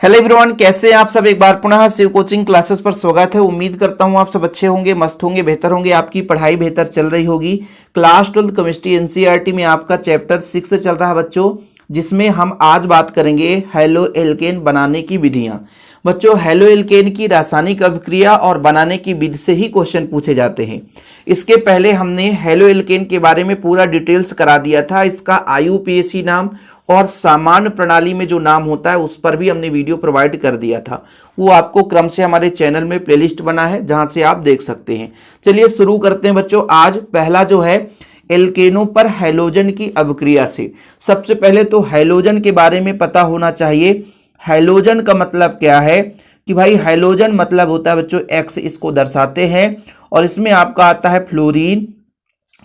Hello everyone, कैसे हैं आप सब। एक बार पुनः शिव कोचिंग क्लासेस पर स्वागत है। उम्मीद करता हूं आप सब अच्छे होंगे, मस्त होंगे, बेहतर होंगे, आपकी पढ़ाई बेहतर चल रही होगी। क्लास 12 केमिस्ट्री एनसीईआरटी में आपका चैप्टर 6 चल रहा है बच्चों, जिसमें हम आज बात करेंगे हैलो एल्केन बनाने की विधियां। बच्चों, हैलो एल्केन की रासायनिक अभिक्रिया और बनाने की विधि से ही क्वेश्चन पूछे जाते हैं। इसके पहले हमने हैलो एल्केन के बारे में पूरा डिटेल्स करा दिया था। इसका IUPAC नाम और सामान्य प्रणाली में जो नाम होता है उस पर भी हमने वीडियो प्रोवाइड कर दिया था। वो आपको क्रम से हमारे चैनल में प्लेलिस्ट बना है, जहां से आप देख सकते हैं। चलिए शुरू करते हैं बच्चों। आज पहला जो है एल्केनों पर हैलोजन की अभिक्रिया से। सबसे पहले तो हैलोजन के बारे में पता होना चाहिए। हैलोजन का मतलब क्या है कि भाई हैलोजन मतलब होता है बच्चों X, इसको दर्शाते हैं। और इसमें आपका आता है फ्लोरीन,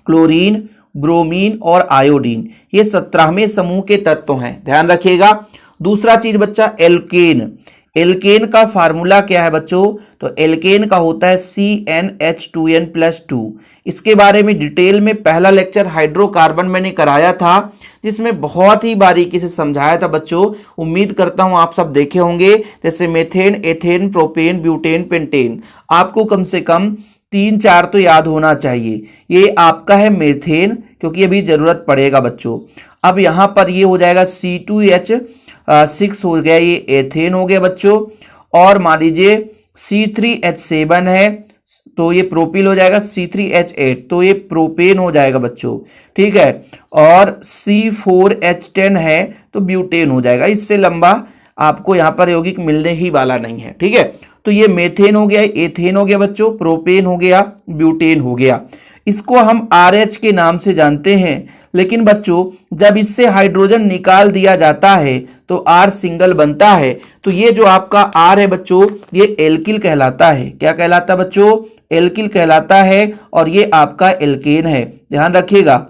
क्लोरीन, ब्रोमीन और आयोडीन। ये 17वें समूह के तत्व हैं, ध्यान रखिएगा। दूसरा चीज बच्चा एल्केन। एल्केन का फार्मूला क्या है बच्चों? तो एल्केन का होता है CnH2n+2। इसके बारे में डिटेल में पहला लेक्चर हाइड्रोकार्बन मैंने कराया था, जिसमें बहुत ही बारीकी से समझाया था बच्चों। उम्मीद करता हूं आप सब देखे होंगे। जैसे methane, ethane, propane, butane, pentane, आपको कम से कम 3-4 तो याद होना चाहिए। ये आपका है मेथेन, क्योंकि अभी जरूरत पड़ेगा बच्चों। अब यहां पर ये हो जाएगा C2H6 हो गया, ये एथेन हो गया बच्चों। और मान लीजिए C3H7 है तो ये प्रोपिल हो जाएगा। C3H8 तो ये प्रोपेन हो जाएगा बच्चों, ठीक है। और C4H10 है तो ब्यूटेन हो जाएगा। इससे लंबा आपको यहां पर यौगिक मिलने ही वाला नहीं है, ठीक है। तो ये मेथेन हो गया, एथेन हो गया बच्चों, प्रोपेन हो गया, ब्यूटेन हो गया। इसको हम RH के नाम से जानते हैं। लेकिन बच्चों जब इससे हाइड्रोजन निकाल दिया जाता है तो R सिंगल बनता है। तो ये जो आपका R है बच्चों, ये एल्किल कहलाता है। क्या कहलाता है बच्चों? एल्किल कहलाता है। और ये आपका एल्केन है, ध्यान रखिएगा।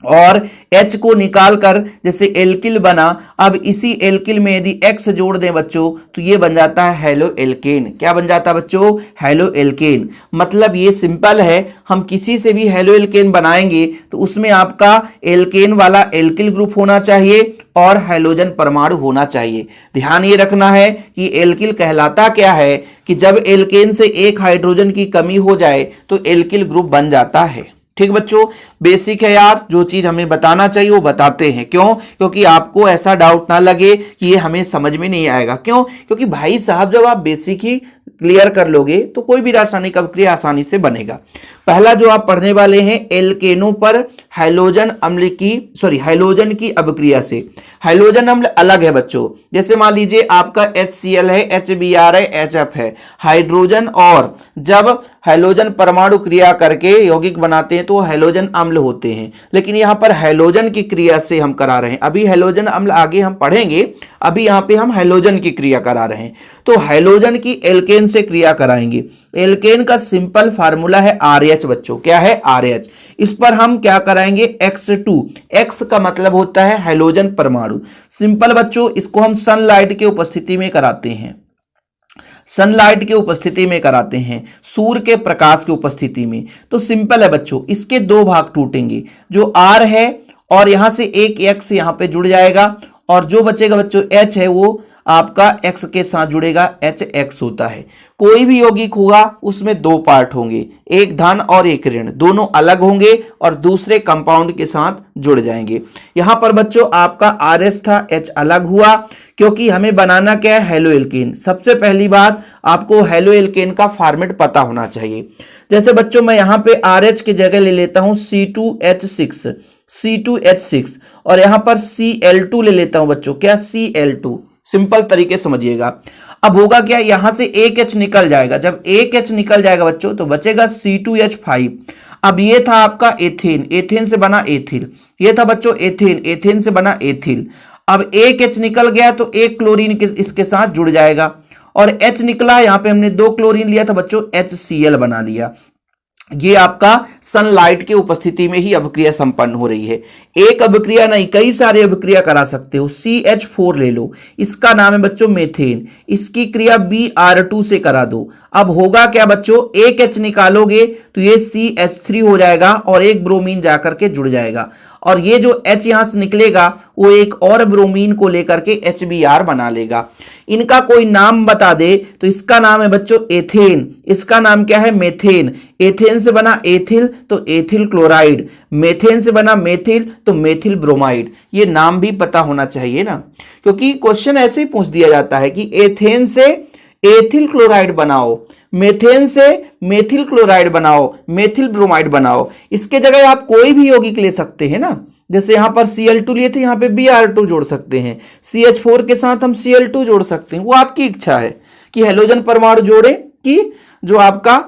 और H को निकाल कर जैसे एल्किल बना, अब इसी एल्किल में यदि X जोड़ दें बच्चों तो ये बन जाता है हैलो एल्केन। क्या बन जाता है बच्चों? Haloalkane. मतलब ये सिंपल है, हम किसी से भी हैलो एल्केन बनाएंगे तो उसमें आपका एल्केन वाला एल्किल ग्रुप होना चाहिए और हैलोजन परमाणु होना चाहिए। ध्यान ये रखना है कि एल्किल कहलाता क्या है कि जब एल्केन से एक हाइड्रोजन की कमी हो जाए तो एल्किल ग्रुप बन जाता है। ठीक बच्चों, बेसिक है यार, जो चीज हमें बताना चाहिए वो बताते हैं। क्यों? क्योंकि आपको ऐसा डाउट ना लगे कि ये हमें समझ में नहीं आएगा। क्यों? क्योंकि भाई साहब जब आप बेसिक ही क्लियर कर लोगे तो कोई भी रासायनिक अभिक्रिया आसानी से बनेगा। पहला जो आप पढ़ने वाले हैं एल्केनों पर हैलोजन की अभिक्रिया से। हैलोजन अम्ल अलग है बच्चों। जैसे मान लीजिए आपका HCl है, HBr है, HF है, हाइड्रोजन। और जब हैलोजन परमाणु क्रिया करके यौगिक बनाते हैं तो हैलोजन अम्ल होते हैं। लेकिन यहाँ पर हैलोजन की क्रिया से हम करा रहे हैं। अभी हैलोजन अम्ल आगे हम पढ़ेंगे, अभी यहाँ पे हम हैलोजन की क्रिया करा रहे हैं। तो हैलोजन की एल्केन से क्रिया कराएंगे। एल्केन का सिंपल फार्मूला है RH बच्चों। क्या है? RH। इस पर हम क्या कराएंगे? X2। X का मतलब होता है हैलोजन परमाणु। सिंपल बच्चों, इसको हम सनलाइट के उपस्थिति में कराते हैं। सनलाइट के उपस्थिति में कराते हैं, सूर्य के प्रकाश की उपस्थिति में। तो सिंपल है बच्चों, इसके दो भाग टूटेंगे। जो R है और यहां से एक X यहां पे जुड़ जाएगा, और जो बचेगा बच्चों H है वो आपका X के साथ जुड़ेगा, HX होता है। कोई भी यौगिक होगा उसमें दो पार्ट होंगे, एक धन और एक ऋण, दोनों अलग होंगे और दूसरे कंपाउंड के साथ जुड़ जाएंगे। यहां पर बच्चों आपका RH था, H अलग हुआ, क्योंकि हमें बनाना क्या है? Haloalkane. सबसे पहली बात आपको हैलो एल्केन का फॉर्मेट पता होना चाहिए। जैसे बच्चों मैं यहां पे RH की जगह ले लेता हूं C2H6 और यहां पर Cl2 ले लेता हूं बच्चों। क्या? Cl2। सिंपल तरीके समझिएगा। अब होगा क्या? यहां से एक H निकल जाएगा। जब एक H निकल जाएगा बच्चों तो बचेगा C2H5। अब ये था आपका एथेन, एथेन से बना एथिल। ये था बच्चों एथेन, एथेन से बना एथिल। अब एक H निकल गया तो एक क्लोरीन इसके साथ जुड़ जाएगा, और H निकला, यहां पे हमने दो क्लोरीन लिया था बच्चों, HCl बना लिया। ये आपका सनलाइट के उपस्थिति में ही अभिक्रिया संपन्न हो रही है। एक अभिक्रिया नहीं, कई सारे अभिक्रिया करा सकते हो। CH4 ले लो, इसका नाम है बच्चों मेथेन। इसकी क्रिया Br2 से करा दो। अब होगा क्या बच्चों? एक H निकालोगे तो ये CH3 हो जाएगा और एक ब्रोमीन जाकर के जुड़ जाएगा। और ये जो H यहां से निकलेगा वो एक और ब्रोमीन को लेकर के HBr बना लेगा। इनका कोई नाम बता दे तो इसका नाम है बच्चों एथेन, इसका नाम क्या है मेथेन। एथेन से बना एथिल तो एथिल क्लोराइड, मेथेन से बना मेथिल तो मेथिल ब्रोमाइड। ये नाम भी पता होना चाहिए ना, क्योंकि क्वेश्चन ऐसे ही पूछ दिया जाता है कि एथेन से एथिल क्लोराइड बनाओ, मेथेन से मेथिल क्लोराइड बनाओ, मेथिल ब्रोमाइड बनाओ। इसके जगह आप कोई भी यौगिक ले सकते हैं ना, जैसे यहां पर Cl2 लिए थे, यहां पे Br2 जोड़ सकते हैं, CH4 के साथ हम Cl2 जोड़ सकते हैं। वो आपकी इच्छा है कि हैलोजन परमाणु जोड़े कि जो आपका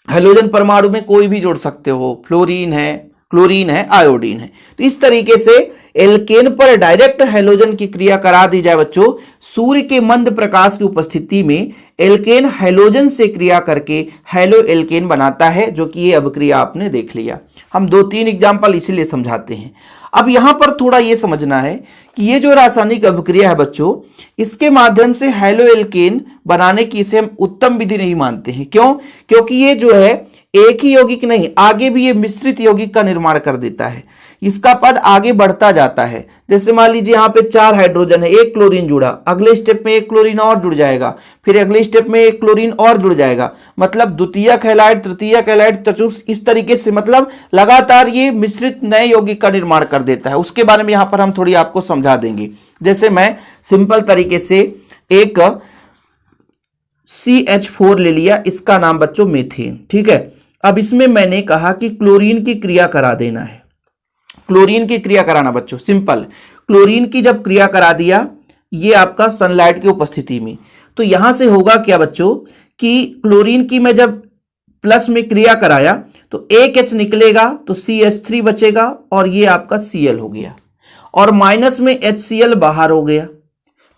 हैलोजन परमाणु में कोई भी जोड़ सकते हो, फ्लोरीन है, क्लोरीन है, आयोडीन है। तो इस तरीके से एल्केन पर डायरेक्ट हैलोजन की क्रिया करा दी जाए बच्चों, सूर्य के मंद प्रकाश की उपस्थिति में एल्केन हैलोजन से क्रिया करके हैलो एल्केन बनाता है, जो कि ये अभिक्रिया आपने देख लिया। हम 2-3 एग्जाम्पल इसीलिए समझाते हैं। अब यहां पर थोड़ा ये समझना है कि ये जो रासायनिक अभिक्रिया है बच्चों, इसके माध्यम से हैलो एल्केन बनाने की इसे हम उत्तम विधि नहीं मानते हैं। क्यों? क्योंकि ये जो है एक ही यौगिक नहीं, आगे भी ये मिश्रित यौगिक का निर्माण कर देता है, इसका पद आगे बढ़ता जाता है। जैसे मान लीजिए यहाँ पे 4 हाइड्रोजन है, 1 क्लोरीन जुड़ा, अगले स्टेप में 1 क्लोरीन और जुड़ जाएगा, फिर अगले स्टेप में 1 क्लोरीन और जुड़ जाएगा, मतलब द्वितीयक हैलाइड, तृतीयक हैलाइड, चतुर्थ, इस तरीके से मतलब लगातार ये मिश्रित नए यौगिक का निर्माण कर देता है। उसके बारे में यहाँ पर हम थोड़ी आपको समझा देंगे। जैसे मैं सिंपल तरीके से एक CH4 ले लिया, इसका नाम बच्चों मेथेन, ठीक है। अब इसमें मैंने कहा कि क्लोरीन की क्रिया करा देना है, क्लोरीन की क्रिया कराना बच्चों, सिंपल। क्लोरीन की जब क्रिया करा दिया ये आपका सनलाइट की उपस्थिति में, तो यहां से होगा क्या बच्चों कि क्लोरीन की मैं जब प्लस में क्रिया कराया तो एक H निकलेगा तो CH3 बचेगा और ये आपका Cl हो गया, और माइनस में HCl बाहर हो गया,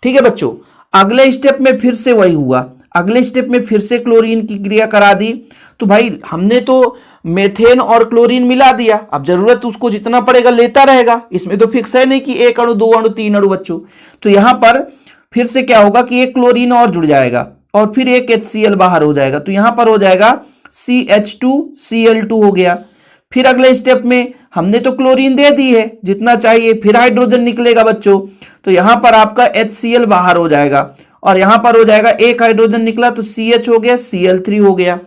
ठीक है बच्चों। अगले स्टेप में फिर से वही हुआ, अगले स्टेप में फिर से क्लोरीन की क्रिया करा दी, तो भाई हमने तो मेथेन और क्लोरीन मिला दिया, अब जरूरत उसको जितना पड़ेगा लेता रहेगा, इसमें तो फिक्स है नहीं कि 1 अणु 2 अणु 3 अणु बच्चों। तो यहां पर फिर से क्या होगा कि एक क्लोरीन और जुड़ जाएगा और फिर एक HCl बाहर हो जाएगा, तो यहां पर हो जाएगा CH2Cl2 हो गया। फिर अगले स्टेप में हमने तो क्लोरीन दे दी है जितना चाहिए, फिर हाइड्रोजन निकलेगा बच्चों, तो यहां पर आपका HCl बाहर हो जाएगा और यहां पर हो जाएगा एक हाइड्रोजन निकला तो CH हो गया, Cl3 हो गया,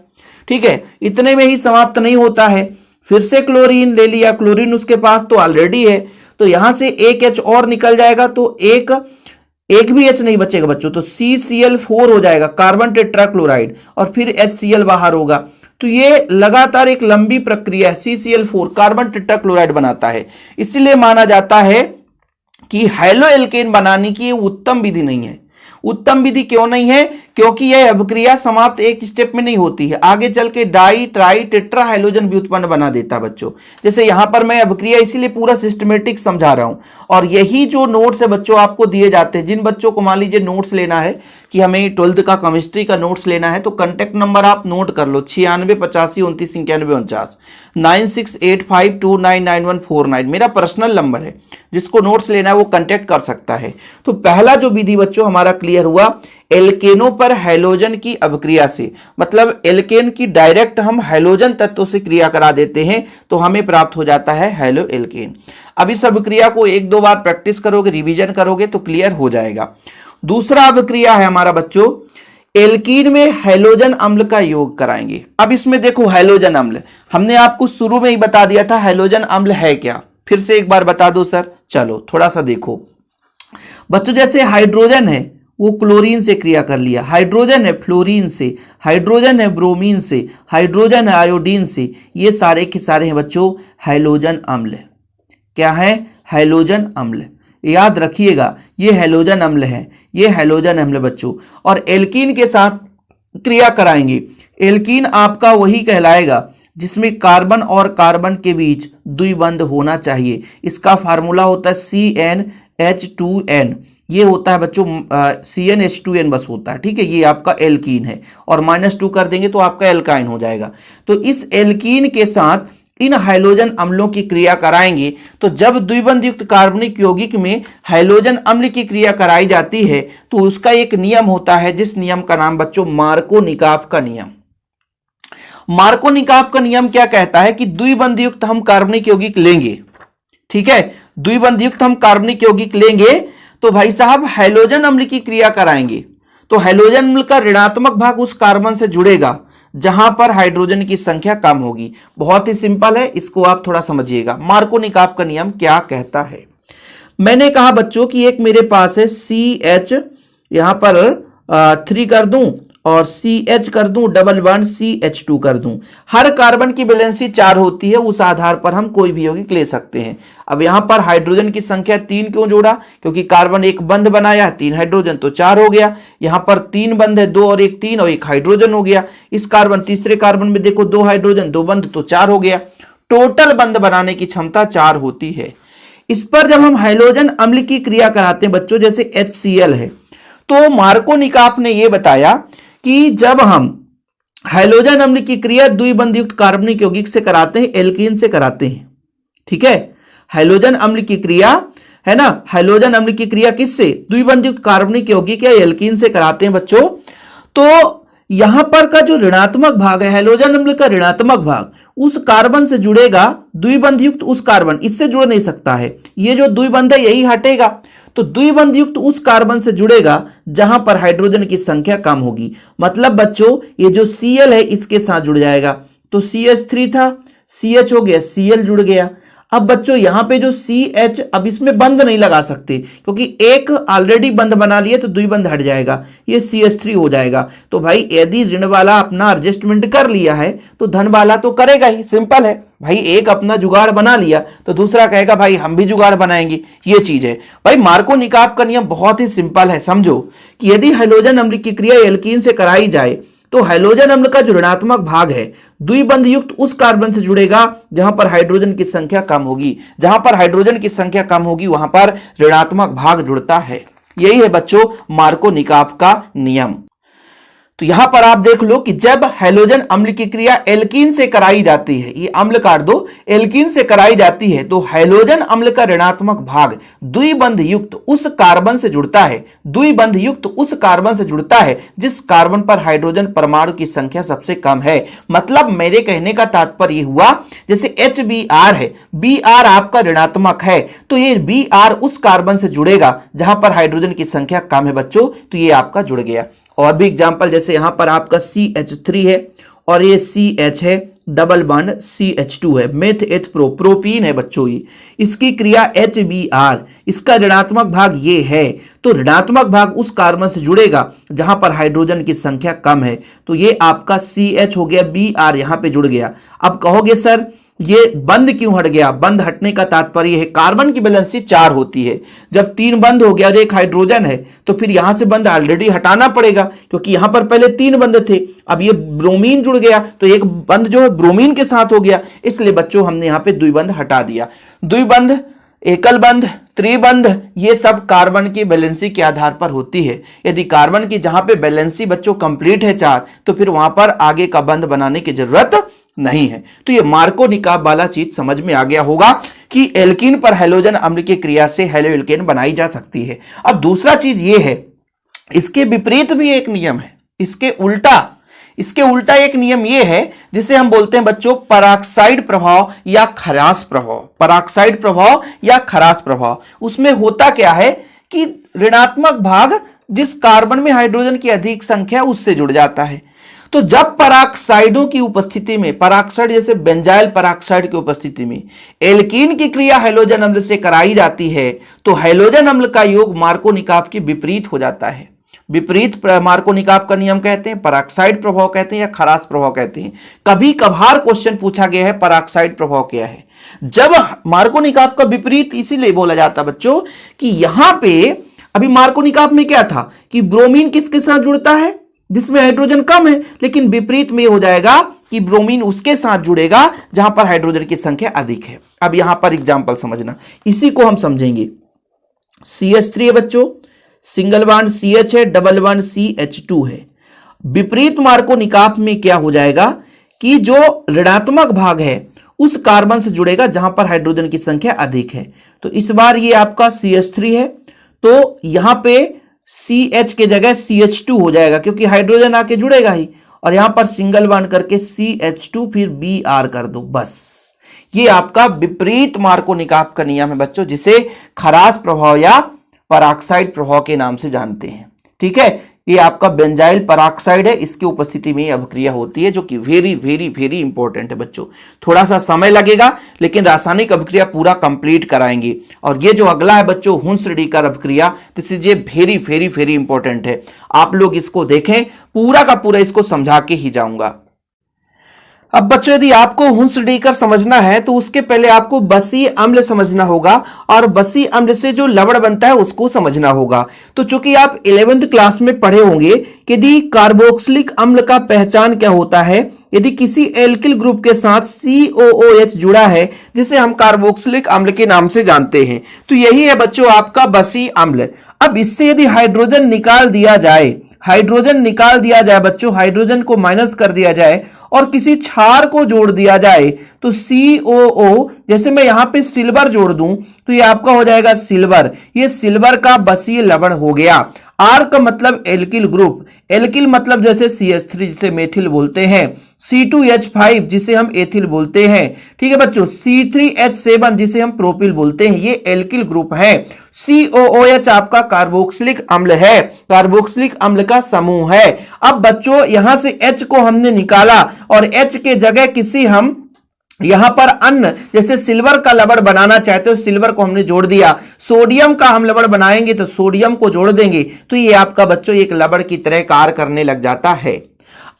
ठीक है। इतने में ही समाप्त नहीं होता है, फिर से क्लोरीन ले लिया, क्लोरीन उसके पास तो ऑलरेडी है, तो यहां से एक H और निकल जाएगा तो एक भी H नहीं बचेगा बच्चों, तो CCl4 हो जाएगा, कार्बन टेट्राक्लोराइड, और फिर HCl बाहर होगा। तो ये लगातार एक लंबी प्रक्रिया है, CCl4 कार्बन टेट्राक्लोराइड बनाता है। इसीलिए माना जाता है कि हैलो एल्केन बनाने की उत्तम विधि नहीं है। उत्तम विधि क्यों नहीं है? क्योंकि यह अभिक्रिया समाप्त एक स्टेप में नहीं होती है, आगे चल के डाई ट्राई टेट्रा हाइड्रोजन भी उत्पन्न बना देता है बच्चों। जैसे यहां पर मैं अभिक्रिया इसीलिए पूरा सिस्टमेटिक समझा रहा हूं, और यही जो नोट्स है बच्चों आपको दिए जाते हैं, जिन बच्चों को मान लीजिए नोट्स लेना है कि हमें 12th का केमिस्ट्री का नोट्स लेना है, तो कांटेक्ट नंबर आप नोट कर लो 96 85 29 91 49 9685299149 मेरा पर्सनल नंबर है। जिसको नोट्स लेना है वो कांटेक्ट कर सकता है। तो पहला जो विधि बच्चों हमारा क्लियर हुआ, एल्केनों पर हैलोजन की अभिक्रिया से, मतलब एल्केन की डायरेक्ट हम हैलोजन तत्वों से क्रिया करा देते हैं तो हमें प्राप्त हो जाता है हैलो एल्केन। अब इस अभिक्रिया को 1-2 बार प्रैक्टिस करोगे, रिवीजन करोगे तो क्लियर हो जाएगा। दूसरा अभिक्रिया है हमारा बच्चों, एल्कीन में हैलोजन अम्ल का योग कराएंगे। अब इसमें देखो हैलोजन अम्ल हमने आपको शुरू में ही बता दिया था, हैलोजन अम्ल है क्या, फिर से एक बार बता दो सर। चलो थोड़ा सा देखो बच्चों, जैसे हाइड्रोजन है वो क्लोरीन से क्रिया कर लिया, हाइड्रोजन है फ्लोरीन से, हाइड्रोजन है ब्रोमीन से, हाइड्रोजन है आयोडीन से, ये सारे के सारे हैं बच्चों हैलोजन अम्ल। क्या है? हैलोजन अम्ल। याद रखिएगा ये हैलोजन अम्ल है, ये हैलोजन अम्ल बच्चों। और एल्कीन के साथ क्रिया कराएंगे, एल्कीन आपका वही कहलाएगा जिसमें कार्बन और कार्बन के बीच द्विबंध होना चाहिए। इसका फार्मूला होता है CnH2n, ये होता है बच्चों CnH2n बस होता है, ठीक है। ये आपका एल्कीन है और -2 कर देंगे तो आपका एल्काइन हो जाएगा। तो इस एल्कीन के साथ इन हैलोजन अम्लों की क्रिया कराएंगे, तो जब द्विबंध युक्त कार्बनिक यौगिक में हैलोजन अम्ल की क्रिया कराई जाती है तो उसका एक नियम होता है, जिस नियम का नाम बच्चों मार्कोनिकॉफ का नियम। मार्कोनिकॉफ का नियम क्या कहता है कि द्विबंध युक्त हम कार्बनिक यौगिक लेंगे, ठीक है, द्विबंध युक्त हम कार्बनिक यौगिक लेंगे तो भाई साहब हैलोजन अम्ल की क्रिया कराएंगे, तो हैलोजन अम्ल का ऋणात्मक भाग उस कार्बन से जुड़ेगा जहां पर हाइड्रोजन की संख्या कम होगी। बहुत ही सिंपल है, इसको आप थोड़ा समझिएगा। मार्कोनिकाफ का नियम क्या कहता है? मैंने कहा बच्चों कि एक मेरे पास है CH, यहां पर 3 कर दूं और CH कर दूं, डबल बॉन्ड CH2 कर दूं। हर कार्बन की वैलेंसी 4 होती है, उस आधार पर हम कोई भी यौगिक ले सकते हैं। अब यहां पर हाइड्रोजन की संख्या 3 क्यों जोड़ा? क्योंकि कार्बन एक बंध बनाया, 3 हाइड्रोजन तो 4 हो गया। यहां पर 3 बंध है, 2 और 1 3 और 1 हाइड्रोजन हो गया। इस कार्बन तीसरे कार्बन में देखो 2 हाइड्रोजन 2 बंध तो 4 हो गया। टोटल बंध बनाने की क्षमता 4 होती है। इस पर जब हम हैलोजन अम्ल की क्रिया कराते हैं बच्चों, जैसे HCl है, तो मार्कोनिकाफ ने यह बताया कि जब हम हैलोजन अम्ल की क्रिया द्विबंध युक्त कार्बनिक यौगिक से कराते हैं, एल्कीन से कराते हैं। ठीक है, हैलोजन अम्ल की क्रिया है ना, हैलोजन अम्ल की क्रिया किससे? द्विबंध युक्त कार्बनिक यौगिक या एल्कीन से कराते हैं बच्चों। तो यहां पर का जो ऋणात्मक भाग है, हैलोजन अम्ल का ऋणात्मक भाग उस कार्बन से जुड़ेगा, द्विबंध युक्त उस कार्बन, इससे जुड़ नहीं सकता है। ये जो द्विबंध है यही हटेगा, तो द्विबंध युक्त उस कार्बन से जुड़ेगा जहां पर हाइड्रोजन की संख्या कम होगी। मतलब बच्चों ये जो Cl है इसके साथ जुड़ जाएगा, तो CH3 था, CH हो गया, Cl जुड़ गया। अब बच्चों यहां पे जो CH, अब इसमें बंध नहीं लगा सकते क्योंकि एक ऑलरेडी बंध बना लिया, तो द्विबंध हट जाएगा, ये CH3 हो जाएगा। तो भाई यदि ऋण वाला अपना एडजस्टमेंट कर लिया है तो धन वाला तो करेगा ही, सिंपल है भाई। एक अपना जुगाड़ बना लिया तो दूसरा कहेगा भाई हम भी जुगाड़ बनाएंगे, ये चीज है भाई। मार्कोनिकाफ का नियम बहुत ही सिंपल है, समझो कि यदि हैलोजन अम्ल की क्रिया एल्कीन से कराई जाए तो हैलोजन अम्ल का जो ऋणात्मक भाग है द्विबंध युक्त उस कार्बन से जुड़ेगा जहां पर हाइड्रोजन की संख्या कम होगी। जहां पर हाइड्रोजन की संख्या कम होगी वहां पर ऋणात्मक भाग जुड़ता है। यही है बच्चों मार्कोनिकाफ का नियम। तो यहां पर आप देख लो कि जब हैलोजन अम्ल की क्रिया एल्कीन से कराई जाती है, ये अम्ल काट दो, एल्कीन से कराई जाती है तो हैलोजन अम्ल का ऋणात्मक भाग द्विबंध युक्त उस कार्बन से जुड़ता है, द्विबंध युक्त उस कार्बन से जुड़ता है जिस कार्बन पर हाइड्रोजन परमाणु की संख्या सबसे कम है। मतलब मेरे कहने का तात्पर्य हुआ, जैसे HBr है, Br आपका ऋणात्मक है, तो ये Br उस कार्बन से जुड़ेगा जहां पर हाइड्रोजन की संख्या कम है बच्चों, तो ये आपका जुड़ गया। और भी एग्जांपल, जैसे यहां पर आपका CH3 है और ये CH है, डबल बॉन्ड CH2 है, मेथ एथ प्रोपीन है बच्चों, ये इसकी क्रिया HBr, इसका ऋणात्मक भाग ये है, तो ऋणात्मक भाग उस कार्बन से जुड़ेगा जहां पर हाइड्रोजन की संख्या कम है, तो ये आपका CH हो गया, Br यहां पे जुड़ गया। अब कहोगे सर ये बंद क्यों हट गया? बंद हटने का तात्पर्य है कार्बन की वैलेंसी 4 होती है, जब 3 बंद हो गया और एक हाइड्रोजन है तो फिर यहां से बंद ऑलरेडी हटाना पड़ेगा, क्योंकि यहां पर पहले 3 बंद थे, अब ये ब्रोमीन जुड़ गया तो एक बंद जो है ब्रोमीन के साथ हो गया, इसलिए बच्चों हमने यहां पे द्विबंध हटा दिया। द्विबंध, एकल बंध, त्रिबंध, ये सब कार्बन की वैलेंसी के आधार पर होती है। यदि कार्बन की जहां पे वैलेंसी बच्चों कंप्लीट है 4, तो फिर वहां पर आगे का बंध बनाने की जरूरत नहीं है। तो ये मार्कोनिकाफ वाला चीज समझ में आ गया होगा कि एल्कीन पर हैलोजन अम्ल की क्रिया से हैलोएल्केन बनाई जा सकती है। अब दूसरा चीज ये है, इसके विपरीत भी एक नियम है, इसके उल्टा एक नियम ये है जिसे हम बोलते हैं बच्चों पराक्साइड प्रभाव या खरास प्रभाव। पराक्साइड प्रभाव या खरास प्रभाव, उसमें होता क्या है कि ऋणात्मक भाग जिस कार्बन में हाइड्रोजन की अधिक संख्या उससे जुड़ जाता है। तो जब पराक्साइडों की उपस्थिति में, पराक्साइड जैसे बेंजाइल पराक्साइड की उपस्थिति में एल्कीन की क्रिया हैलोजन अम्ल से कराई जाती है तो हैलोजन अम्ल का योग मार्कोनिकाफ के विपरीत हो जाता है। विपरीत मार्कोनिकाफ का नियम कहते हैं, पराक्साइड प्रभाव कहते हैं या खरास प्रभाव कहते हैं। कभी कभार क्वेश्चन पूछा गया है पराक्साइड प्रभाव क्या है। जब मार्कोनिकाफ का विपरीत इसीलिए बोला जाता बच्चों कि यहां पे अभी मार्कोनिकाफ में क्या था कि ब्रोमीन किसके साथ जुड़ता है जिसमें हाइड्रोजन कम है, लेकिन विपरीत में हो जाएगा कि ब्रोमीन उसके साथ जुड़ेगा जहां पर हाइड्रोजन की संख्या अधिक है। अब यहां पर एग्जांपल समझना, इसी को हम समझेंगे। CH3 है बच्चों, सिंगल बॉन्ड CH है, डबल बॉन्ड CH2 है। विपरीत मार्कोनिकाफ में क्या हो जाएगा कि जो ऋणात्मक भाग है उस कार्बन से जुड़ेगा जहां पर हाइड्रोजन की संख्या अधिक है। तो इस बार ये आपका CH3 है, तो यहां पे CH के जगह CH2 हो जाएगा क्योंकि हाइड्रोजन आके जुड़ेगा ही, और यहां पर सिंगल बॉन्ड करके CH2 फिर Br कर दो, बस ये आपका विपरीत मार्कोनिकाफ का नियम है बच्चों, जिसे खराश प्रभाव या पराक्साइड प्रभाव के नाम से जानते हैं। ठीक है, ये आपका बेंजाइल पराक्साइड है, इसकी उपस्थिति में अभिक्रिया होती है, जो कि वेरी वेरी वेरी इंपॉर्टेंट है बच्चों। थोड़ा सा समय लगेगा लेकिन रासायनिक अभिक्रिया पूरा कंप्लीट कराएंगे। और ये जो अगला है बच्चों हुंस-रीडिकर अभिक्रिया, दिस इज ये वेरी वेरी वेरी इंपॉर्टेंट है। आप लोग इसको देखें, पूरा का पूरा इसको समझा के ही जाऊंगा। अब बच्चों यदि आपको हुंस-रीडिकर समझना है तो उसके पहले आपको बसीय अम्ल समझना होगा, और बसीय अम्ल से जो लवण बनता है उसको समझना होगा। तो चूंकि आप 11th क्लास में पढ़े होंगे कि यदि कार्बोक्सिलिक अम्ल का पहचान क्या होता है, यदि किसी एल्किल ग्रुप के साथ COOH जुड़ा है, जिसे हम कार्बोक्सिलिक अम्ल के नाम से जानते हैं, तो यही है बच्चों आपका बसीय अम्ल। अब इससे यदि हाइड्रोजन निकाल दिया जाए, बच्चों, हाइड्रोजन को माइनस कर दिया जाए और किसी क्षार को जोड़ दिया जाए, तो COO, जैसे मैं यहां पे सिल्वर जोड़ दूं तो ये आपका हो जाएगा सिल्वर। ये सिल्वर का बसीय लवण हो गया। आर का मतलब एल्किल ग्रुप, एल्किल मतलब जैसे CH3 जिसे मेथिल बोलते हैं, C2H5 जिसे हम एथिल बोलते हैं। ठीक है बच्चों, C3H7 जिसे हम प्रोपिल बोलते हैं, ये एल्किल ग्रुप है। COOH आपका कार्बोक्सिलिक अम्ल है, कार्बोक्सिलिक अम्ल का समूह है। अब बच्चों यहां से H को हमने निकाला और H के जगह किसी हम यहां पर अन्य, जैसे सिल्वर का लवण बनाना चाहते हो, सिल्वर को हमने जोड़ दिया। सोडियम का हम लवण बनाएंगे तो सोडियम को जोड़ देंगे, तो ये आपका बच्चों एक लवण की तरह कार्य करने लग जाता है।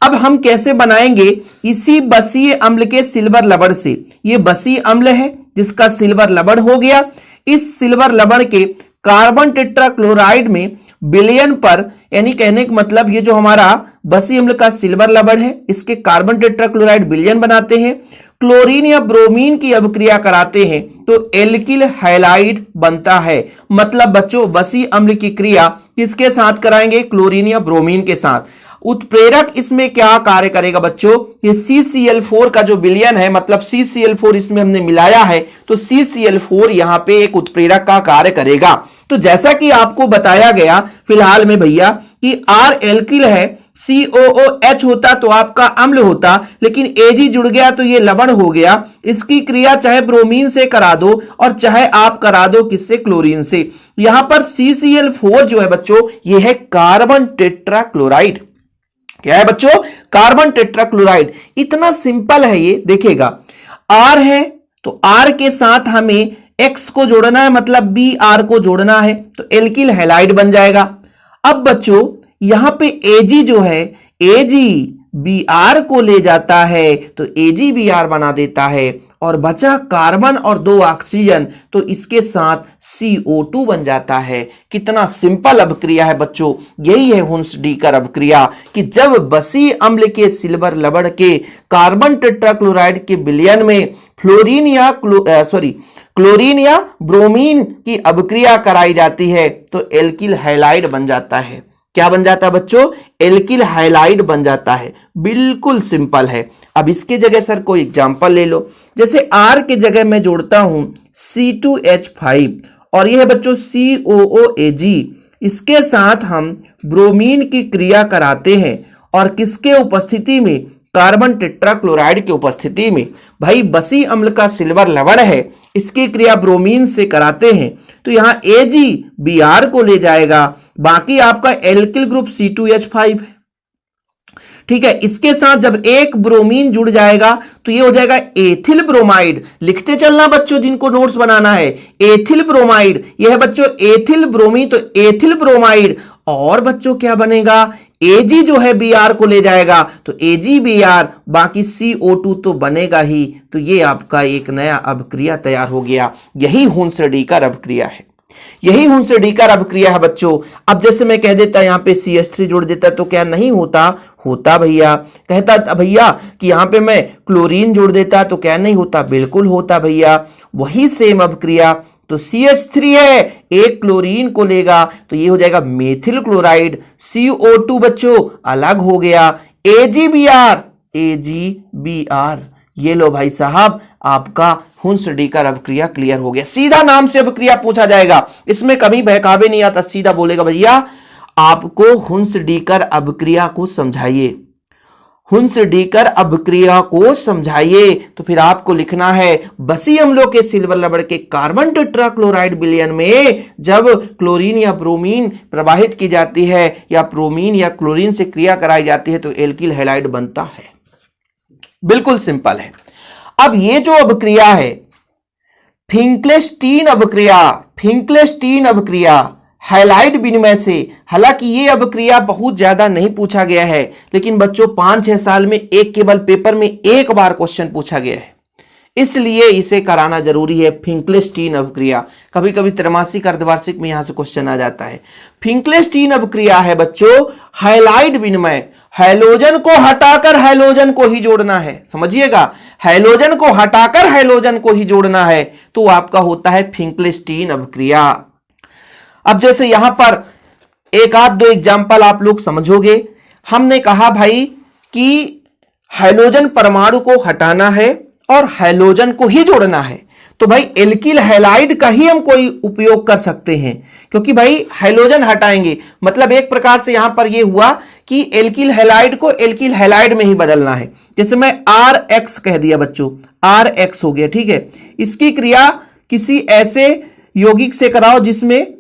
अब हम कैसे बनाएंगे, इसी बसीय अम्ल के सिल्वर लवण से। ये बसीय अम्ल है जिसका सिल्वर लवण हो गया। इस सिल्वर लवण के कार्बन टेट्राक्लोराइड में विलयन पर, यानी कहने का मतलब ये जो हमारा बसीय अम्ल का सिल्वर लवण है, इसके कार्बन टेट्राक्लोराइड विलयन बनाते हैं, क्लोरीन या ब्रोमीन की अभिक्रिया कराते हैं तो एल्किल हैलाइड बनता है। मतलब बच्चों बसीय अम्ल की क्रिया किसके साथ कराएंगे, क्लोरीन या ब्रोमीन के साथ। उत्प्रेरक इसमें क्या कार्य करेगा बच्चों, ये CCl4 का जो विलयन है, मतलब CCl4 इसमें हमने मिलाया है, तो CCl4 यहां पे एक उत्प्रेरक का कार्य करेगा। तो जैसा कि आपको बताया गया फिलहाल में भैया कि R एल्किल है, COOH होता तो आपका अम्ल होता, लेकिन Ag जुड़ गया तो ये लवण हो गया। इसकी क्रिया चाहे ब्रोमीन से करा दो और चाहे आप करा दो किससे, क्लोरीन से। यहां पर CCl4 जो है बच्चों, ये है कार्बन टेट्राक्लोराइड। क्या है बच्चों, कार्बन टेट्राक्लोराइड। इतना सिंपल है ये, देखिएगा R है तो R के साथ हमें X को जोड़ना है, मतलब Br को जोड़ना है, तो एल्किल हैलाइड बन जाएगा। अब बच्चों यहां पे Ag जो है, Ag Br को ले जाता है तो AgBr बना देता है, और बचा कार्बन और 2 ऑक्सीजन, तो इसके साथ CO2 बन जाता है। कितना सिंपल अभिक्रिया है बच्चों, यही है हुंस-रीडिकर अभिक्रिया, कि जब बसीय अम्ल के सिल्वर लवण के कार्बन टेट्राक्लोराइड के विलयन में क्लोरीन या ब्रोमीन की अभिक्रिया कराई जाती है तो एल्किल हैलाइड बन जाता है। क्या बन जाता है बच्चों, एल्किल हैलाइड बन जाता है। बिल्कुल सिंपल है। अब इसके जगह सर कोई एग्जांपल ले लो, जैसे R के जगह मैं जोड़ता हूं C2H5 और यह है बच्चों COOAG, इसके साथ हम ब्रोमीन की क्रिया कराते हैं, और किसके उपस्थिति में, कार्बन टेट्राक्लोराइड की उपस्थिति में। भाई बसीय अम्ल का सिल्वर लवण है, इसकी क्रिया ब्रोमीन से कराते हैं, तो यहां AgBr को ले जाएगा, बाकी आपका एल्किल ग्रुप C2H5 है। ठीक है, इसके साथ जब एक ब्रोमीन जुड़ जाएगा तो ये हो जाएगा एथिल ब्रोमाइड। लिखते चलना बच्चों जिनको नोट्स बनाना है, एथिल ब्रोमाइड। यह है बच्चों एथिल ब्रोमीन, तो एथिल ब्रोमाइड। और बच्चों क्या बनेगा, Ag जो है Br को ले जाएगा तो AgBr, बाकी CO2 तो बनेगा ही। तो ये आपका एक नया अभिक्रिया तैयार हो गया। यही हुंस-रीडिकर अभिक्रिया है, यही हुंस-रीडिकर अभिक्रिया है बच्चों। अब जैसे मैं कह देता यहां पे CH3 जोड़ देता तो क्या नहीं होता, होता भैया। कहता भैया कि यहां पे मैं क्लोरीन जोड़ देता तो क्या नहीं होता, बिल्कुल होता भैया। वही सेम अभिक्रिया, तो CH3 है, एक क्लोरीन को लेगा तो ये हो जाएगा मेथिल क्लोराइड। CO2 बच्चों अलग हो गया, AgBr, ये लो भाई साहब, आपका हुंस-रीडिकर अभिक्रिया क्लियर हो गया। सीधा नाम से अभिक्रिया पूछा जाएगा, इसमें कभी बहकावे नहीं आता, सीधा बोलेगा भैया आपको हुंस-रीडिकर अभिक्रिया को समझाइए। हुंस डीकर अभिक्रिया को समझाइए। तो फिर आपको लिखना है बसी अम्लों के सिल्वर लवण के कार्बन टेट्राक्लोराइड विलयन में जब क्लोरीन या ब्रोमीन प्रवाहित की जाती है या ब्रोमीन या क्लोरीन से क्रिया कराई जाती है तो एल्किल हैलाइड बनता है। बिल्कुल सिंपल है। अब ये जो अभिक्रिया है फिंकलेस्टीन अभिक्रिया हैलाइड विनिमय से, हालांकि ये अभिक्रिया बहुत ज्यादा नहीं पूछा गया है, लेकिन बच्चों 5-6 साल में एक केवल पेपर में एक बार क्वेश्चन पूछा गया है, इसलिए इसे कराना जरूरी है। फिंकलेस्टीन अभिक्रिया कभी कभी त्रैमासिक अर्धवार्षिक में यहां से क्वेश्चन आ जाता है। फिंकलेस्टीन अभिक्रिया है बच्चों हैलाइड विनिमय, हैलोजन को हटाकर हैलोजन को ही जोड़ना है, समझिएगा, हैलोजन को हटाकर हैलोजन को ही जोड़ना है, तो आपका होता है फिंकलेस्टीन अभिक्रिया। अब जैसे यहां पर एक आध दो एग्जाम्पल आप लोग समझोगे। हमने कहा भाई कि हैलोजन परमाणु को हटाना है और हैलोजन को ही जोड़ना है, तो भाई एल्किल हैलाइड का ही हम कोई उपयोग कर सकते हैं, क्योंकि भाई हैलोजन हटाएंगे मतलब एक प्रकार से यहां पर यह हुआ कि एल्किल हैलाइड को एल्किल हैलाइड में ही बदलना है। जैसे मैं RX कह दिया बच्चों, RX हो गया, ठीक है। इसकी क्रिया किसी ऐसे यौगिक से कराओ जिसमें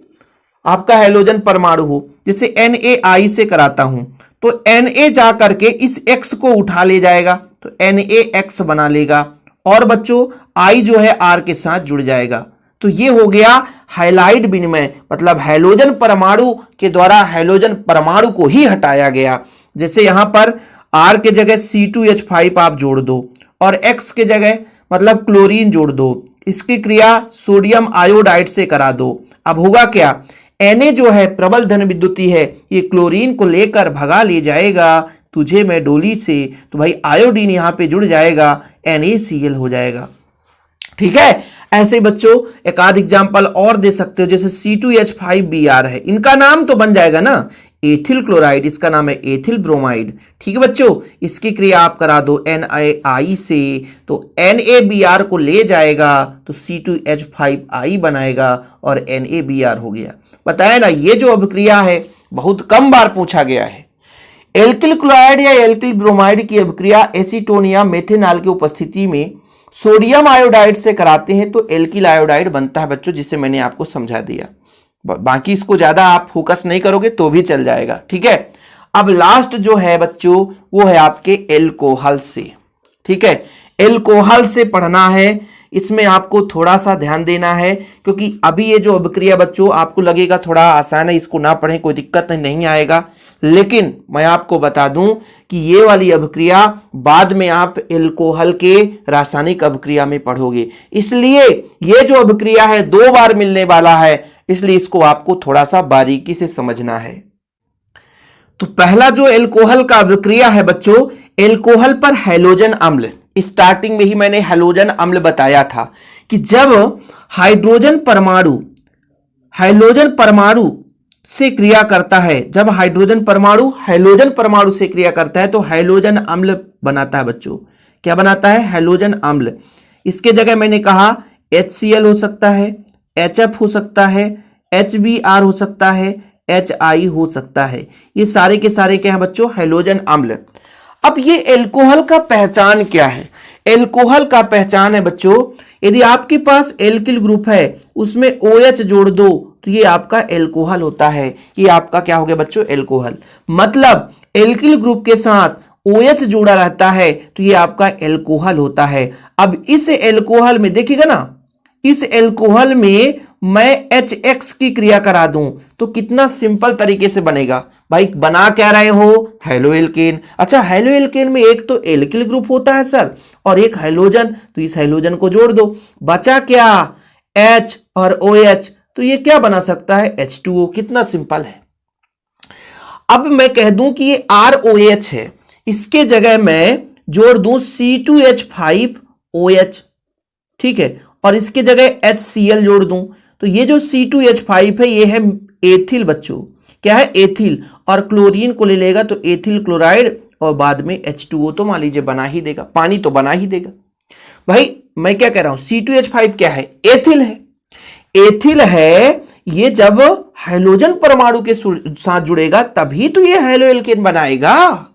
आपका हैलोजन परमाणु हो, जैसे NaI से कराता हूं तो Na जा करके इस X को उठा ले जाएगा तो NaX बना लेगा और बच्चों I जो है R के साथ जुड़ जाएगा। तो ये हो गया हैलाइड विनिमय, मतलब हैलोजन परमाणु के द्वारा हैलोजन परमाणु को ही हटाया गया। जैसे यहां पर R के जगह C2H5 आप जोड़ दो और X के जगह मतलब क्लोरीन जोड़ दो, इसकी क्रिया सोडियम आयोडाइड से करा दो। अब होगा क्या, Na जो है प्रबल धन विद्युती है, ये क्लोरीन को लेकर भगा ले जाएगा तुझे मैं डोली से, तो भाई आयोडीन यहां पे जुड़ जाएगा, NaCl हो जाएगा, ठीक है। ऐसे ही बच्चों एक आध एग्जाम्पल और दे सकते हो, जैसे C2H5Br है, इनका नाम तो बन जाएगा ना एथिल क्लोराइड, इसका नाम है एथिल ब्रोमाइड, ठीक है बच्चों। इसकी क्रिया आप करा दो NaI से, तो NaBr को ले जाएगा तो C2H5I बनाएगा और NaBr हो गया। बताया ना, ये जो अभिक्रिया है बहुत कम बार पूछा गया है। एल्किल क्लोराइड या एल्किल ब्रोमाइड की अभिक्रिया एसीटोन या मेथेनॉल की उपस्थिति में सोडियम आयोडाइड से कराते हैं तो एल्किल आयोडाइड बनता है बच्चों, जिसे मैंने आपको समझा दिया। बाकी इसको ज्यादा आप फोकस नहीं करोगे तो भी चल जाएगा, ठीक है। अब लास्ट जो है बच्चों वो है आपके एल्कोहल से, ठीक है। एल्कोहल से पढ़ना है, इसमें आपको थोड़ा सा ध्यान देना है, क्योंकि अभी ये जो अभिक्रिया बच्चों आपको लगेगा थोड़ा आसान है, इसको ना पढ़ें कोई दिक्कत नहीं आएगा, लेकिन मैं आपको बता दूं कि ये वाली अभिक्रिया बाद में आप एल्कोहल के रासायनिक अभिक्रिया में पढ़ोगे, इसलिए ये जो अभिक्रिया है 2 बार मिलने वाला है, इसलिए इसको आपको थोड़ा सा बारीकी से समझना है। तो पहला जो एल्कोहल का अभिक्रिया है बच्चों, एल्कोहल पर हैलोजन अम्ल, स्टार्टिंग में ही मैंने हैलोजन अम्ल बताया था कि जब हाइड्रोजन परमाणु से क्रिया करता है, जब हाइड्रोजन परमाणु हैलोजन परमाणु से क्रिया करता है तो हैलोजन अम्ल बनाता है बच्चों। क्या बनाता है? हैलोजन अम्ल। इसके जगह मैंने कहा HCl हो सकता है, HF हो सकता है, HBr हो सकता है, HI हो सकता है, ये सारे के सारे क्या है बच्चों? हैलोजन अम्ल। अब ये एल्कोहल का पहचान क्या है? एल्कोहल का पहचान है बच्चों, यदि आपके पास एल्किल ग्रुप है उसमें OH जोड़ दो तो ये आपका एल्कोहल होता है। ये आपका क्या हो गया बच्चों? एल्कोहल। मतलब एल्किल ग्रुप के साथ OH जुड़ा रहता है तो ये आपका एल्कोहल होता है। अब इस एल्कोहल में देखिएगा ना, इस एल्कोहल में मैं HX की क्रिया करा दूं तो कितना सिंपल तरीके से बनेगा। भाई बना क्या रहे हो? Halo alkane. अच्छा, हेलो एल्केन में एक तो एल्किल ग्रुप होता है सर और एक हाइड्रोजन, तो इस हाइड्रोजन को जोड़ दो, बचा क्या? H और OH, तो ये क्या बना सकता है? H2O। कितना सिंपल है। अब मैं कह दूं कि ये ROH है, इसके जगह मैं जोड़ दूं C2H5OH, ठीक है, और इसके जगह HCl जोड़ दूं तो ये जो C2H5 है ये है एथिल बच्चों। क्या है? एथिल। और क्लोरीन को ले लेगा तो एथिल क्लोराइड और बाद में H2O तो मान लीजिए बना ही देगा, पानी तो बना ही देगा। भाई मैं क्या कह रहा हूं, C2H5 क्या है? एथिल है। एथिल है, ये जब हाइड्रोजन परमाणु के साथ जुड़ेगा तभी तो ये हेलो एल्केन बनाएगा।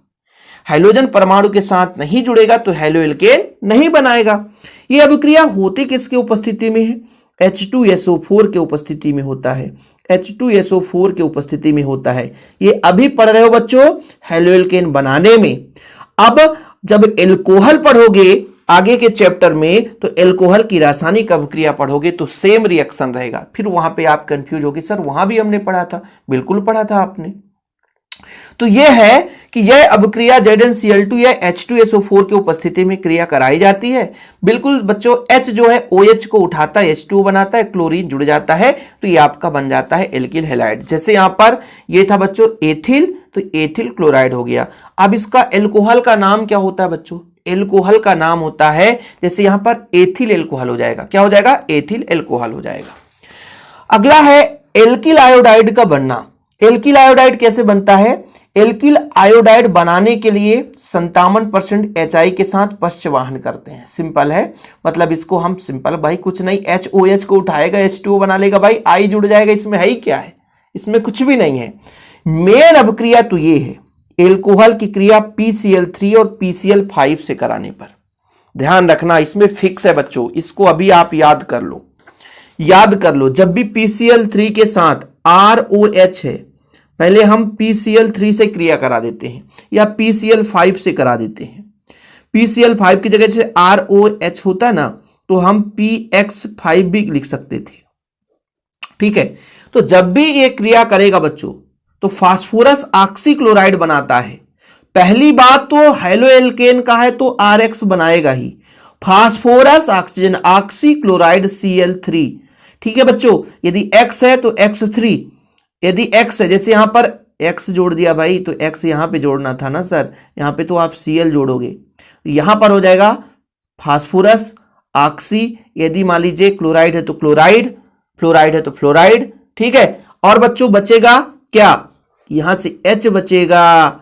हाइड्रोजन परमाणु के साथ नहीं जुड़ेगा तो हैलो एल्केन नहीं बनाएगा। ये अभिक्रिया होती किसके उपस्थिति में है? H2SO4 के उपस्थिति में होता है। H2SO4 के उपस्थिति में होता है। ये अभी पढ़ रहे हो बच्चों हैलो एल्केन बनाने में। अब जब एल्कोहल पढ़ोगे आगे के चैप्टर में तो एल्कोहल की रासायनिक अभिक्रिया पढ़ोगे तो सेम रिएक्शन रहेगा। फिर वहां पे आप कंफ्यूज होगे, सर वहां भी हमने पढ़ा था। बिल्कुल पढ़ा था आपने। तो यह है कि यह अभिक्रिया ZnCl2 या H2SO4 की उपस्थिति में क्रिया कराई जाती है। बिल्कुल बच्चों, H जो है OH को उठाता है, H2O बनाता है, क्लोरीन जुड़ जाता है तो ये आपका बन जाता है एल्किल हैलाइड। जैसे यहां पर ये था बच्चों एथिल, तो एथिल क्लोराइड हो गया। अब इसका एल्कोहल का नाम क्या होता है बच्चों? एल्कोहल का नाम होता है, जैसे यहां पर एथिल एल्कोहल हो जाएगा। क्या हो जाएगा? एथिल एल्कोहल हो जाएगा। अगला है एल्किल आयोडाइड का बनना। एल्किल आयोडाइड कैसे बनता है? एल्किल आयोडाइड बनाने के लिए 57% HI के साथ पश्चवाहन करते हैं। सिंपल है, मतलब इसको हम सिंपल भाई कुछ नहीं, HOH को उठाएगा H2O बना लेगा भाई, I जुड़ जाएगा। इसमें है ही क्या है? इसमें कुछ भी नहीं है। मेन अभिक्रिया तो ये है एल्कोहल की क्रिया PCl3 और PCl5 से कराने पर। ध्यान रखना, इसमें फिक्स है बच्चों, इसको अभी आप याद कर लो। याद कर लो, जब भी PCl3 के साथ ROH है, पहले हम PCl3 से क्रिया करा देते हैं या PCl5 से करा देते हैं। PCl5 की जगह से ROH होता है ना, तो हम PX5 भी लिख सकते थे। ठीक है, तो जब भी ये क्रिया करेगा बच्चों तो फास्फोरस ऑक्सीक्लोराइड बनाता है। पहली बात तो हैलो एल्केन का है तो RX बनाएगा ही। Phosphorus oxygen oxychloride Cl3। ठीक है बच्चों, यदि X है तो X3, यदि X है, जैसे यहां पर X जोड़ दिया भाई तो X यहां पे जोड़ना था ना सर, यहां पे तो आप Cl जोड़ोगे, यहां पर हो जाएगा फास्फोरस ऑक्सी। यदि मान लीजिए क्लोराइड है तो क्लोराइड, फ्लोराइड है तो फ्लोराइड। ठीक है, और बच्चों बचेगा क्या? यहां से H बचेगा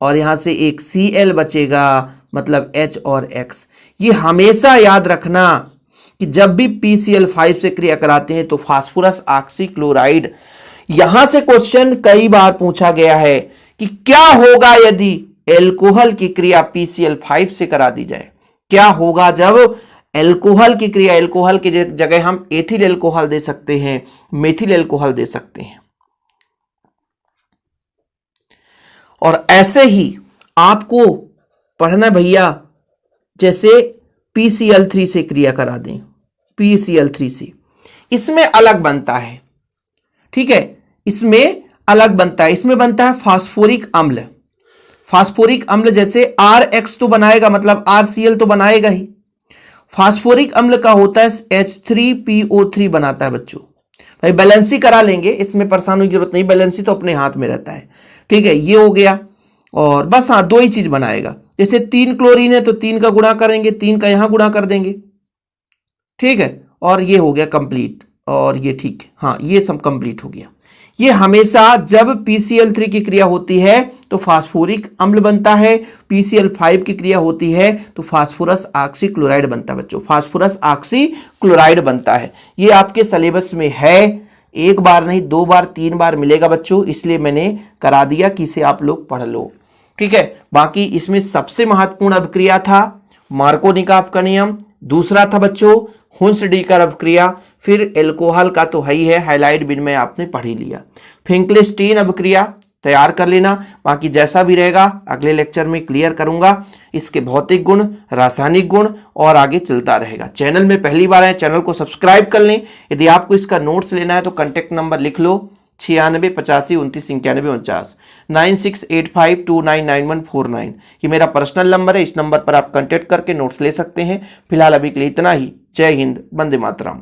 और यहां से एक Cl बचेगा, मतलब H और X। ये हमेशा याद रखना कि जब भी PCl5 से क्रिया कराते हैं तो फास्फोरस ऑक्सीक्लोराइड। यहां से क्वेश्चन कई बार पूछा गया है कि क्या होगा यदि एल्कोहल की क्रिया PCl5 से करा दी जाए? क्या होगा जब एल्कोहल की क्रिया, एल्कोहल की जगह हम एथिल एल्कोहल दे सकते हैं, मेथिल एल्कोहल दे सकते हैं। और ऐसे ही आपको पढ़ना भैया, जैसे PCl3 से क्रिया करा दें, PCl3 से, इसमें अलग बनता है। ठीक है, इसमें अलग बनता है, इसमें बनता है फास्फोरिक अम्ल। फास्फोरिक अम्ल जैसे RX तो बनाएगा, मतलब RCl तो बनाएगा ही। फास्फोरिक अम्ल का होता है H3PO3 बनाता है बच्चों। भाई बैलेंसी करा लेंगे, इसमें परेशान होने की जरूरत नहीं, बैलेंसी तो अपने हाथ में रहता है। ठीक है, ये हो गया। और बस हाँ, दो ही चीज बनाएगा। जैसे 3 क्लोरीन है तो 3 का गुणा करेंगे, 3 का यहां गुणा कर देंगे। ठीक है, और ये हो गया कंप्लीट, और ये ठीक, हाँ ये सब कंप्लीट हो गया। ये हमेशा जब PCl3 की क्रिया होती है तो फास्फोरिक अम्ल बनता है, PCl5 की क्रिया होती है तो फास्फोरस ऑक्सीक्लोराइड बनता है बच्चों, फास्फोरस ऑक्सीक्लोराइड बनता है। ये आपके सिलेबस में है, एक बार नहीं 2 बार 3 बार मिलेगा बच्चों, इसलिए मैंने करा दिया कि इसे आप लोग पढ़ लो। ठीक है, बाकी इसमें सबसे महत्वपूर्ण अभिक्रिया था मार्कोनी का नियम, दूसरा था बच्चों हुंस-डीकर अभिक्रिया, फिर एल्कोहल का तो है ही है, हाइलाइट बिन में आपने पढ़ ही लिया। फिंकलेस्टीन अभिक्रिया तैयार कर लेना, बाकी जैसा भी रहेगा अगले लेक्चर में क्लियर करूंगा। इसके भौतिक गुण, रासायनिक गुण और आगे चलता रहेगा। चैनल में पहली बार आए, चैनल को सब्सक्राइब कर लें। यदि आपको इसका नोट्स लेना है तो कॉन्टैक्ट नंबर लिख लो 96 85 29 91 49 9685299149। ये मेरा पर्सनल नंबर है, इस नंबर पर आप कॉन्टैक्ट करके नोट्स ले सकते हैं। फिलहाल अभी के लिए इतना ही। जय हिंद, वंदे मातरम।